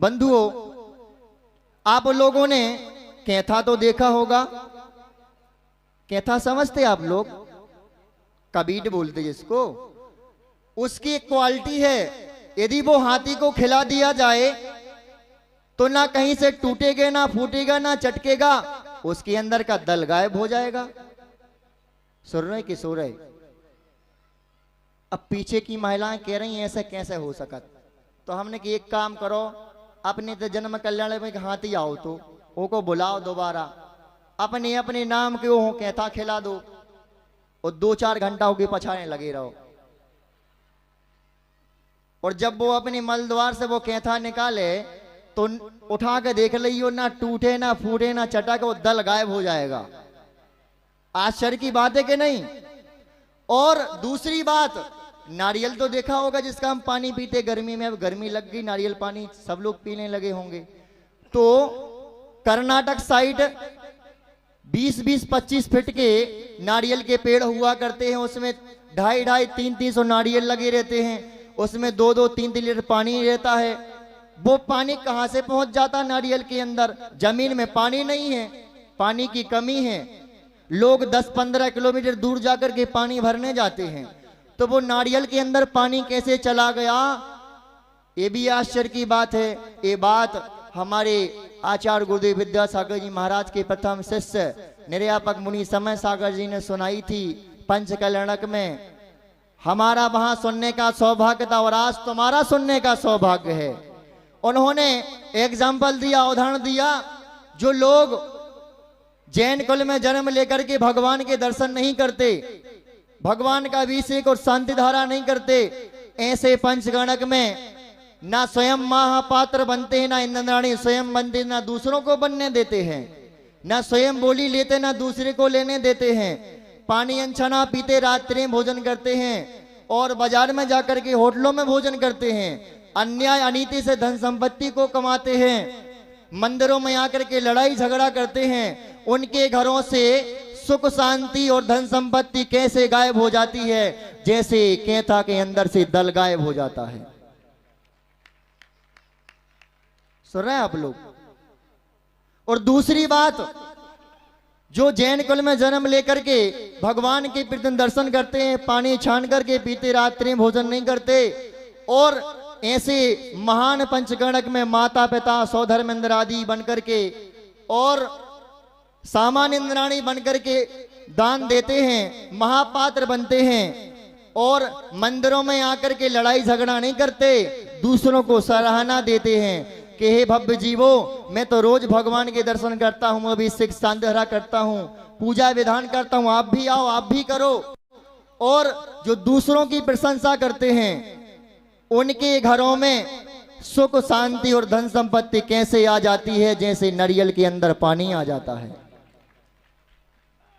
बंधुओं, आप लोगों ने कैथा तो देखा होगा। कैथा समझते आप लोग? कबीट बोलते जिसको। उसकी एक क्वालिटी है, यदि वो हाथी को खिला दिया जाए तो ना कहीं से टूटेगा, ना फूटेगा, ना चटकेगा, उसके अंदर का दल गायब हो जाएगा। सुन रहे कि सो रहे? अब पीछे की महिलाएं कह रही हैं ऐसा कैसे हो सकत। तो हमने कि एक काम करो, अपने तो जन्म कल्याण में हाथी आओ तो वो को बुलाओ दोबारा, अपने अपने नाम के वो कैथा खिला दो और 2-4 घंटा होके पछाड़ने लगे रहो। और जब वो अपने मल द्वार से वो कैथा निकाले तो उठा के देख लियो, ना टूटे, ना फूटे, ना चटके, वो दल गायब हो जाएगा। आश्चर्य की बात है कि नहीं? और दूसरी बात, नारियल तो देखा होगा जिसका हम पानी पीते गर्मी में। अब गर्मी लग गई, नारियल पानी सब लोग पीने लगे होंगे। तो कर्नाटक साइड 20-20, 25 फीट के नारियल के पेड़ हुआ करते हैं। उसमें 2.5-2.5, 300 नारियल लगे रहते हैं। उसमें 2-2, 3-3 लीटर पानी रहता है। वो पानी कहां से पहुंच जाता नारियल के अंदर? जमीन में पानी नहीं है, पानी की कमी है। लोग 10-15 किलोमीटर दूर जाकर के पानी भरने जाते हैं। तो वो नारियल के अंदर पानी कैसे चला गया, ये भी आश्चर्य की बात है। ये बात हमारे आचार्य गुरुदेव विद्यासागर जी महाराज के प्रथम शिष्य निर्यापक मुनि समय सागर जी ने सुनाई थी पंचकल्याणक में। हमारा वहां सुनने का सौभाग्य था और आज तुम्हारा सुनने का सौभाग्य है। उन्होंने एग्जाम्पल दिया, उदाहरण दिया। जो लोग जैन कुल में जन्म लेकर के भगवान के दर्शन नहीं करते, भगवान का अभिषेक और शांति धारा नहीं करते, ऐसे पंचगणक में ना स्वयं महापात्र बनते हैं, ना इंद्राणी स्वयं बनते, ना दूसरों को बनने देते हैं, ना स्वयं बोली लेते, ना दूसरे को लेने देते हैं। पानी अनछना पीते, रात्रि में भोजन करते हैं और बाजार में जाकर के होटलों में भोजन करते हैं। अन्याय अनीति से धन संपत्ति को कमाते हैं। मंदिरों में आकर के लड़ाई झगड़ा करते हैं। उनके घरों से सुख शांति और धन संपत्ति कैसे गायब हो जाती है? जैसे कैथा के अंदर से दल गायब हो जाता है। सुन रहे हैं आप लोग? और दूसरी बात, जो जैन कुल में जन्म लेकर के भगवान के प्रति दर्शन करते हैं, पानी छान करके पीते, रात्रि भोजन नहीं करते, और ऐसे महान पंचगणक में माता पिता सौधर्मेंद्र आदि बनकर के और सामान्य इंद्राणी बनकर के दान देते हैं, महापात्र बनते हैं और मंदिरों में आकर के लड़ाई झगड़ा नहीं करते, दूसरों को सराहना देते हैं कि हे भव्य जीवो, मैं तो रोज भगवान के दर्शन करता हूं, अभिषेक शांतिधारा करता हूं, पूजा विधान करता हूं, आप भी आओ, आप भी करो। और जो दूसरों की प्रशंसा करते हैं, उनके घरों में सुख शांति और धन संपत्ति कैसे आ जाती है? जैसे नारियल के अंदर पानी आ जाता है।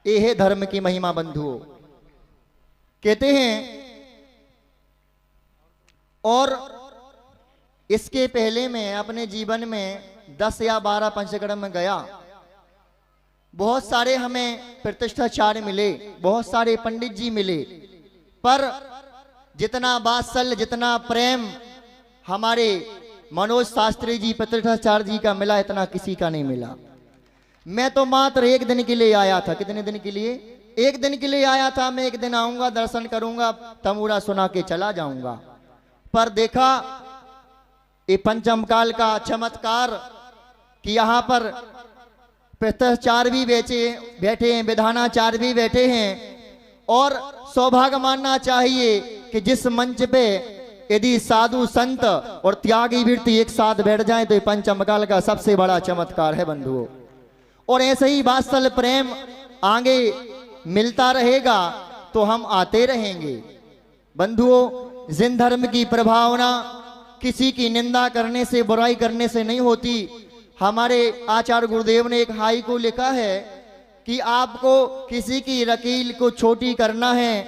ये है धर्म की महिमा बंधुओं। कहते हैं, और इसके पहले मैं अपने जीवन में 10 या 12 पंचकर्म में गया। बहुत सारे हमें प्रतिष्ठाचार्य मिले, बहुत सारे पंडित जी मिले, पर जितना वात्सल्य, जितना प्रेम हमारे मनोज शास्त्री जी प्रतिष्ठाचार्य जी का मिला, इतना किसी का नहीं मिला। मैं तो मात्र 1 दिन के लिए आया था। कितने दिन के लिए? 1 दिन के लिए आया था। मैं 1 दिन आऊंगा, दर्शन करूंगा, तमूरा सुना के चला जाऊंगा। पर देखा ये पंचम काल का चमत्कार कि यहाँ पर प्रतिष्ठाचार्य भी बैठे हैं, विधानाचार्य भी बैठे हैं। और सौभाग्य मानना चाहिए कि जिस मंच पे यदि साधु संत और त्यागी वृत्ति एक साथ बैठ जाएं तो ये पंचम काल का सबसे बड़ा चमत्कार है बंधुओं। और ऐसे ही वात्सल्य प्रेम आगे मिलता रहेगा तो हम आते रहेंगे बंधुओं। जिन धर्म की प्रभावना किसी की निंदा करने से, बुराई करने से नहीं होती। हमारे आचार्य गुरुदेव ने एक हाई को लिखा है कि आपको किसी की रकील को छोटी करना है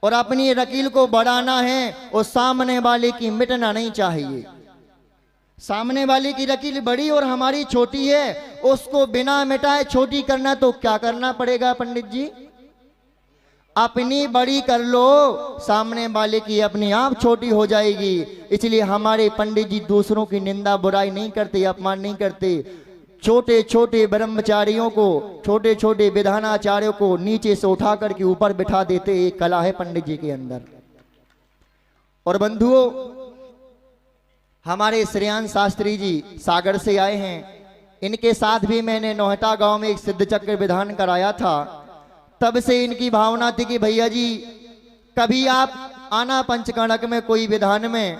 और अपनी रकील को बढ़ाना है, और सामने वाले की मिटना नहीं चाहिए। सामने वाले की रकील बड़ी और हमारी छोटी है, उसको बिना मिटाए छोटी करना तो क्या करना पड़ेगा पंडित जी? अपनी बड़ी कर लो, सामने वाले की अपने आप छोटी हो जाएगी। इसलिए हमारे पंडित जी दूसरों की निंदा बुराई नहीं करते, अपमान नहीं करते। छोटे छोटे ब्रह्मचारियों को, छोटे छोटे विधानाचार्यों को नीचे से उठा करके ऊपर बिठा देते। एक कला है पंडित जी के अंदर। और बंधुओं, हमारे श्रेयान शास्त्री जी सागर से आए हैं। इनके साथ भी मैंने नोहटा गांव में एक सिद्ध चक्र विधान कराया था। तब से इनकी भावना थी कि भैया जी कभी आप आना पंचकणक में कोई विधान में।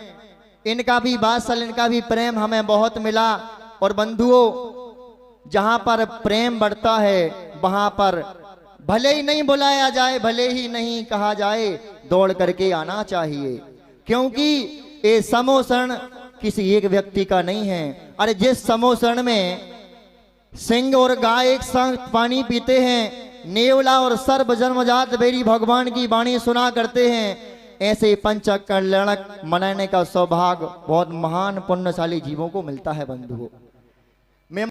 इनका भी वात्सल, इनका भी प्रेम हमें बहुत मिला। और बंधुओं, जहां पर प्रेम बढ़ता है वहां पर भले ही नहीं बुलाया जाए, भले ही नहीं कहा जाए, दौड़ करके आना चाहिए। क्योंकि ये समोसरण किसी एक व्यक्ति का नहीं है। अरे जिस समोसरण में सिंह और गाय एक संग पानी पीते हैं, नेवला और सर्व जन्मजात बेरी भगवान की वाणी सुना करते हैं, ऐसे पंच कल्याणक मनाने का सौभाग्य बहुत महान पुण्यशाली जीवों को मिलता है। बंधुओं, मैं